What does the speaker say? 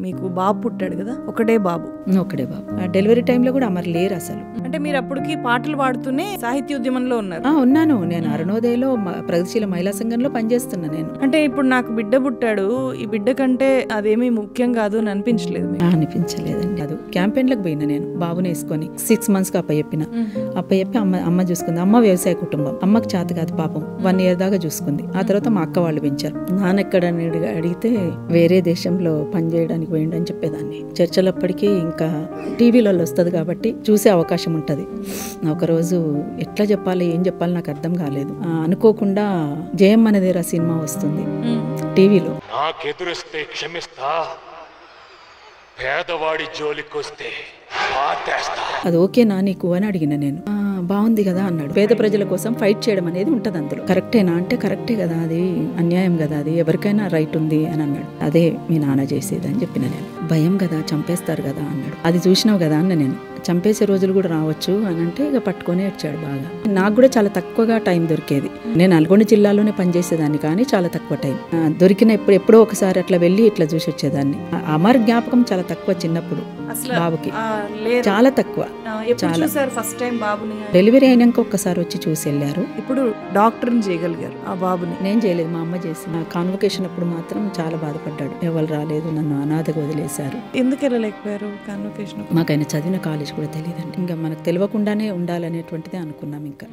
మీకు బాబు పుట్టాడు కదా, ఒకటే బాబు. డెలివరీ టైంలో కూడా మరి లేరు అసలు. అంటే మీరు అప్పటికి పాటలు పాడుతూనే సాహిత్యోద్యమంలో ఉన్నారు? ఉన్నాను. నేను అరుణోదయలో ప్రగతిశీల మహిళా సంఘంలో పనిచేస్తున్నా నేను. అంటే ఇప్పుడు నాకు బిడ్డ పుట్టాడు, ఈ బిడ్డ కంటే అదేమీ ముఖ్యం కాదు అని అనిపించలేదు? అనిపించలేదండి. అది క్యాంపెయిన్లకు పోయినా నేను బాబుని వేసుకొని 6 months కి అప్పచెప్పి అమ్మ చూసుకుంది. అమ్మ వ్యవసాయ కుటుంబం, అమ్మకి చేత కాదు పాపం. 1 year దాకా చూసుకుంది. ఆ తర్వాత మా అక్క వాళ్ళు పెంచారు. నాన్నెక్కడ అడిగితే వేరే దేశంలో పనిచేయడానికి పోయిండని చెప్పేదాన్ని. చర్చలప్పటికీ ఇంకా టీవీలలో వస్తుంది కాబట్టి చూసే అవకాశం ఉంటుంది. ఒకరోజు ఎట్లా చెప్పాలి ఏం చెప్పాలి నాకు అర్థం కాలేదు. అనుకోకుండా జయం మనదేరా సినిమా వస్తుంది టీవీలో. నాకెదురొస్తే క్షమిస్తా, పేదవాడి జోలికొస్తే అది ఓకేనా నీకు అని అడిగిన నేను. బాగుంది కదా అన్నాడు. పేద ప్రజల కోసం ఫైట్ చేయడం అనేది ఉంటది అందులో. కరెక్టేనా అంటే కరెక్టే కదా, అది అన్యాయం కదా, అది ఎవరికైనా రైట్ ఉంది అని అన్నాడు. అదే మీ నాన్న చేసేది అని చెప్పిన నేను. భయం కదా, చంపేస్తారు కదా అన్నాడు. అది చూసినావు కదా అన్న నేను. చంపేసే రోజులు కూడా రావచ్చు అని అంటే ఇక పట్టుకొని ఏడ్చాడు బాగా. నాకు కూడా చాలా తక్కువగా టైం దొరికేది. నేను నల్గొండ జిల్లాలోనే పనిచేసేదాన్ని, కానీ చాలా తక్కువ టైం దొరికిన ఎప్పుడో ఒకసారి అట్లా వెళ్ళి ఇట్లా చూసి వచ్చేదాన్ని. అమర్ జ్ఞాపకం చాలా తక్కువ చిన్నప్పుడు బాబుకి, చాలా తక్కువ. ఫస్ట్ టైం బాబుని డెలివరీ అయినాక ఒక్కసారి వచ్చి చూసి వెళ్ళారు. ఇప్పుడు డాక్టర్ని చేయగలిగారు ఆ బాబుని? నేను చేయలేదు, మా అమ్మ చేసి. నా కాన్వకేషన్ అప్పుడు మాత్రం చాలా బాధపడ్డాడు. ఎవరు రాలేదు, నన్ను అనాథగా వదిలేశారు. ఎందుకు వెళ్ళలేకపోయారు కాన్వకేషన్? మాకు ఆయన చదివిన కాలేజ్ కూడా తెలియదండి. ఇంకా మనకు తెలియకుండానే ఉండాలనేటువంటిదే అనుకున్నాం ఇంకా.